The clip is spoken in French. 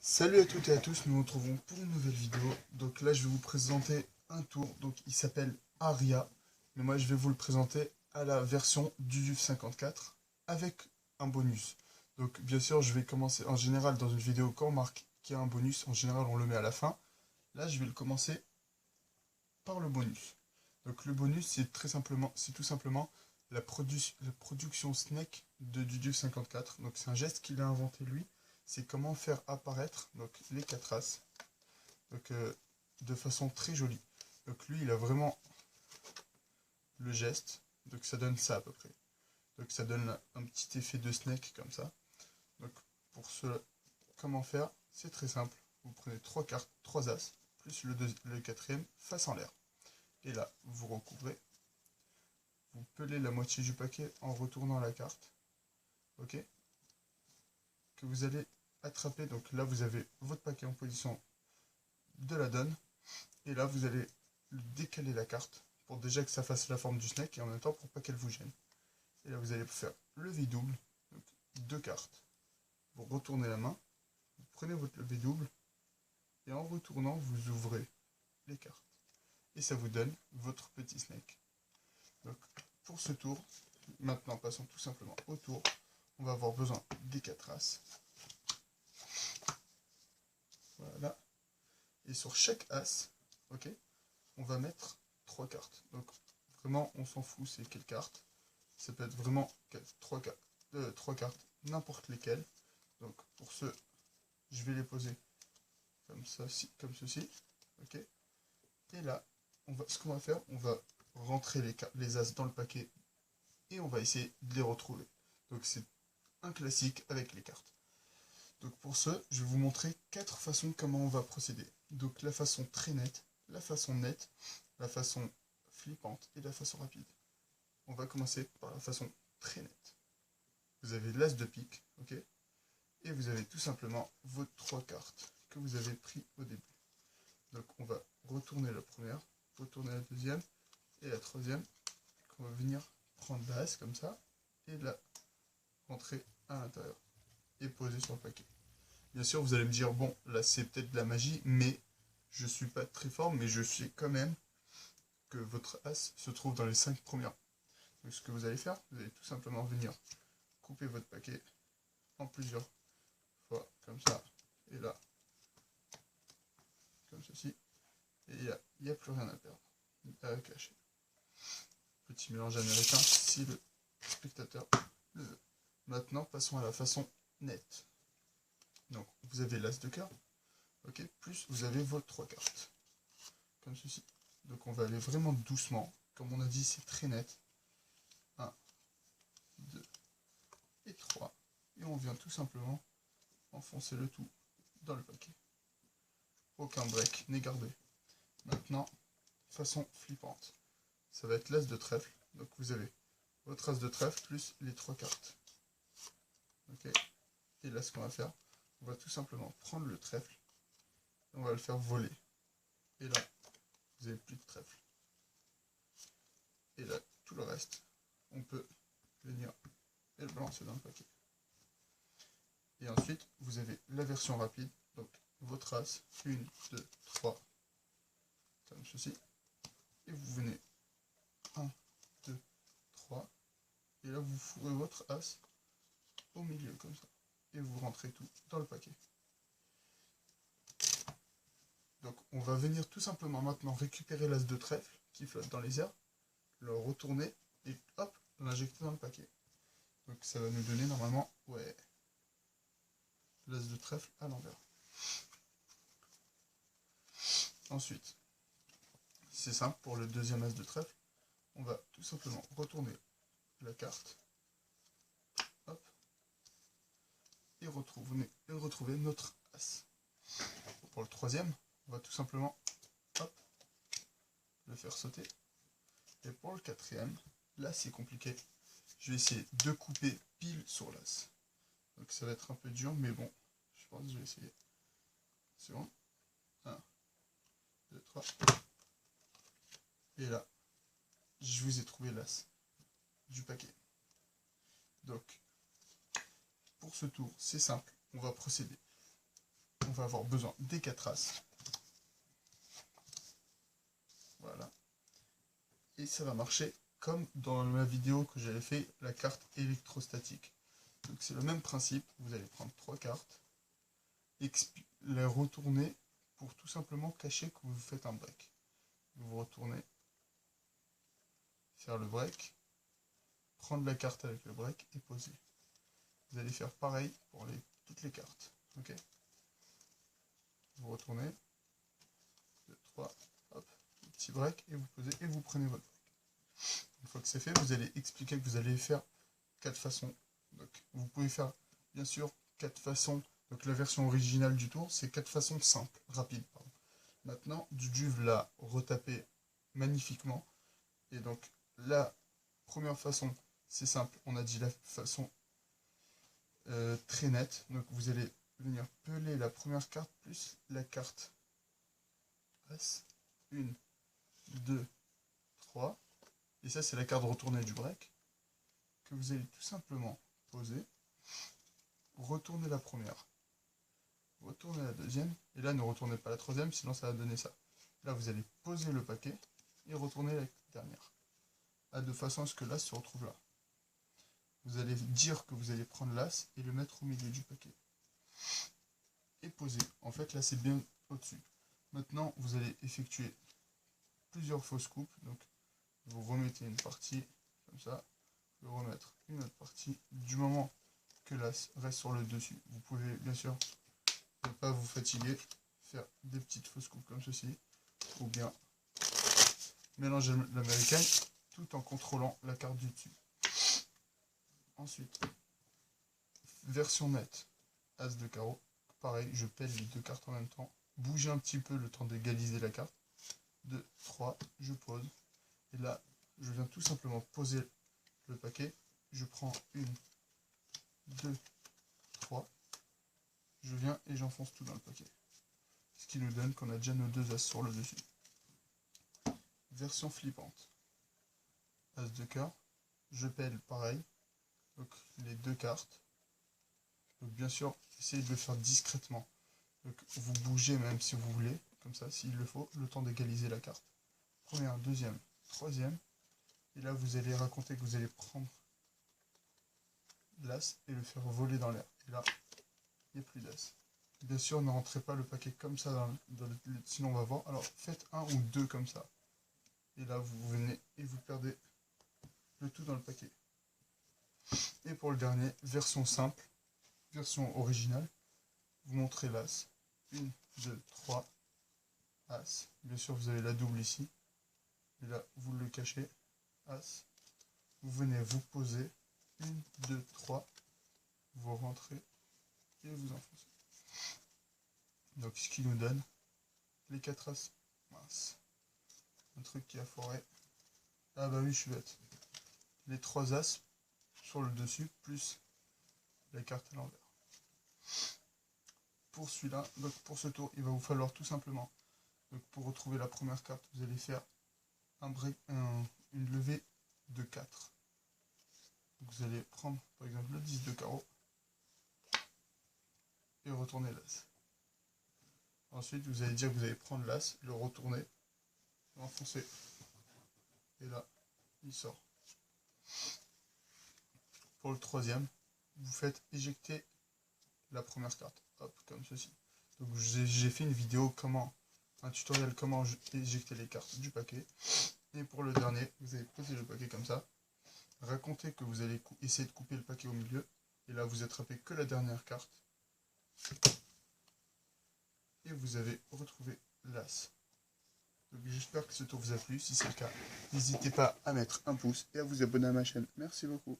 Salut à toutes et à tous, nous nous retrouvons pour une nouvelle vidéo. Donc là je vais vous présenter un tour, donc il s'appelle Aria, mais moi je vais vous le présenter à la version du 54 avec un bonus. Donc bien sûr je vais commencer, en général dans une vidéo quand on marque qu'il y a un bonus, en général on le met à la fin. Là je vais le commencer par le bonus. Donc le bonus c'est tout simplement la production Snake de Dudu 54. Donc c'est un geste qu'il a inventé lui. C'est comment faire apparaître donc, les 4 as donc, de façon très jolie. Donc lui, il a vraiment le geste, donc ça donne ça à peu près. Donc ça donne un petit effet de snake comme ça. Donc pour ce, comment faire, c'est très simple. Vous prenez 3 cartes, 3 as, plus le quatrième face en l'air. Et là, vous recouvrez. Vous pelez la moitié du paquet en retournant la carte. Ok, que vous allez attraper. Donc là, vous avez votre paquet en position de la donne. Et là, vous allez décaler la carte pour déjà que ça fasse la forme du snake et en même temps pour pas qu'elle vous gêne. Et là, vous allez faire lever double, donc 2 cartes. Vous retournez la main, vous prenez votre lever double et en retournant, vous ouvrez les cartes. Et ça vous donne votre petit snake. Donc, pour ce tour, maintenant passons tout simplement au tour. On va avoir besoin des 4 as. Voilà. Et sur chaque as, ok, on va mettre 3 cartes. Donc vraiment, on s'en fout, c'est quelle carte. Ça peut être vraiment 3 cartes, n'importe lesquelles. Donc pour ce, je vais les poser comme ça, comme ceci. Ok. Et là, ce qu'on va faire, on va rentrer les as dans le paquet et on va essayer de les retrouver. Donc c'est un classique avec les cartes. Donc pour ce, je vais vous montrer 4 façons comment on va procéder. Donc la façon très nette, la façon nette, la façon flippante et la façon rapide. On va commencer par la façon très nette. Vous avez l'as de pique, ok, et vous avez tout simplement vos 3 cartes que vous avez pris au début. Donc on va retourner la première, retourner la deuxième et la troisième, on va venir prendre l'as comme ça et la rentrer à l'intérieur et poser sur le paquet. Bien sûr, vous allez me dire, bon, là c'est peut-être de la magie, mais je suis pas très fort, mais je sais quand même que votre as se trouve dans les 5 premières. Donc ce que vous allez faire, vous allez tout simplement venir couper votre paquet en plusieurs fois, comme ça, et là, comme ceci, et il n'y a plus rien à perdre, à cacher. Petit mélange américain, si le spectateur le veut. Maintenant, passons à la façon nette. Donc, vous avez l'as de cœur, ok, plus vous avez vos 3 cartes, comme ceci. Donc, on va aller vraiment doucement, comme on a dit, c'est très net. 1, 2 et 3. Et on vient tout simplement enfoncer le tout dans le paquet. Aucun break n'est gardé. Maintenant, façon flippante. Ça va être l'as de trèfle. Donc vous avez votre as de trèfle plus les 3 cartes. Ok. Et là, ce qu'on va faire, on va tout simplement prendre le trèfle et on va le faire voler. Et là, vous n'avez plus de trèfle. Et là, tout le reste, on peut venir et le balancer dans le paquet. Et ensuite, vous avez la version rapide. Donc, votre as, 1, 2, 3, comme ceci. Et vous venez 1, 2, 3. Et là, vous fourrez votre as au milieu, comme ça. Et vous rentrez tout dans le paquet. Donc, on va venir tout simplement maintenant récupérer l'as de trèfle qui flotte dans les airs, le retourner et hop, l'injecter dans le paquet. Donc, ça va nous donner normalement, ouais, l'as de trèfle à l'envers. Ensuite, c'est simple, pour le deuxième as de trèfle, on va tout simplement retourner la carte, hop, et retrouver notre as. Pour le troisième, on va tout simplement, hop, le faire sauter. Et pour le quatrième, là c'est compliqué. Je vais essayer de couper pile sur l'as. Donc ça va être un peu dur, mais bon, je pense que je vais essayer. C'est bon. 1, 2, 3. Et là, je vous ai trouvé l'as du paquet. Donc, pour ce tour, c'est simple. On va procéder. On va avoir besoin des 4 as. Voilà. Et ça va marcher comme dans la vidéo que j'avais fait, la carte électrostatique. Donc c'est le même principe, vous allez prendre 3 cartes, les retourner pour tout simplement cacher que vous faites un break. Vous retournez, faire le break, prendre la carte avec le break et poser. Vous allez faire pareil pour toutes les cartes. Ok. Vous retournez, 2, 3, hop, petit break et vous posez et vous prenez votre break. Une fois que c'est fait, vous allez expliquer que vous allez faire 4 façons. Donc vous pouvez faire bien sûr 4 façons. Donc la version originale du tour, c'est 4 façons simples, rapides. Pardon. Maintenant, Jujube l'a retapé magnifiquement. Et donc la première façon, c'est simple. On a dit la façon très nette. Donc vous allez venir peler la première carte plus la carte As. 1, 2, 3. Et ça, c'est la carte retournée du break. Que vous allez tout simplement poser. Retournez la première. Retournez la deuxième. Et là, ne retournez pas la troisième, sinon ça va donner ça. Là, vous allez poser le paquet et retourner la dernière. De façon à ce que l'as se retrouve là. Vous allez dire que vous allez prendre l'as et le mettre au milieu du paquet. Et poser. En fait, là, c'est bien au-dessus. Maintenant, vous allez effectuer plusieurs fausses coupes. Donc, vous remettez une partie comme ça. Vous remettre une autre partie. Du moment que l'as reste sur le dessus, vous pouvez bien sûr ne pas vous fatiguer, faire des petites fausses coupes comme ceci, ou bien mélanger l'américaine tout en contrôlant la carte du dessus. Ensuite, version nette, as de carreau. Pareil, je pèle les 2 cartes en même temps. Bougez un petit peu le temps d'égaliser la carte. 2, 3, je pose. Et là, je viens tout simplement poser le paquet. Je prends 1, 2, 3. Je viens et j'enfonce tout dans le paquet. Ce qui nous donne qu'on a déjà nos 2 as sur le dessus. Version flippante. As de cœur. Je pèle pareil. Donc les 2 cartes. Donc bien sûr, essayez de le faire discrètement. Donc vous bougez même si vous voulez, comme ça, s'il le faut, le temps d'égaliser la carte. Première, deuxième, troisième. Et là, vous allez raconter que vous allez prendre l'as et le faire voler dans l'air. Et là, il n'y a plus d'as. Bien sûr, ne rentrez pas le paquet comme ça, sinon on va voir. Alors, faites 1 ou 2 comme ça. Et là, vous venez et vous perdez le tout dans le paquet. Et pour le dernier, version simple, version originale, vous montrez l'as. 1, 2, 3, as. Bien sûr, vous avez la double ici. Et là, vous le cachez. As. Vous venez vous poser. 1, 2, 3. Vous rentrez et vous enfoncez. Donc, ce qui nous donne les 4 as. Mince. Un truc qui a foiré. Ah bah oui, je suis bête. Les 3 as sur le dessus, plus la carte à l'envers. Pour celui-là, donc pour ce tour, il va vous falloir tout simplement, donc pour retrouver la première carte, vous allez faire une levée de 4. Donc vous allez prendre par exemple le 10 de carreau et retourner l'as. Ensuite, vous allez dire que vous allez prendre l'as, le retourner, l'enfoncer. Et là, il sort. Pour le troisième, vous faites éjecter la première carte. Hop, comme ceci. Donc j'ai fait une vidéo un tutoriel comment éjecter les cartes du paquet. Et pour le dernier, vous allez poser le paquet comme ça. Racontez que vous allez essayer de couper le paquet au milieu. Et là, vous attrapez que la dernière carte. Et vous avez retrouvé l'as. Donc j'espère que ce tour vous a plu. Si c'est le cas, n'hésitez pas à mettre un pouce et à vous abonner à ma chaîne. Merci beaucoup.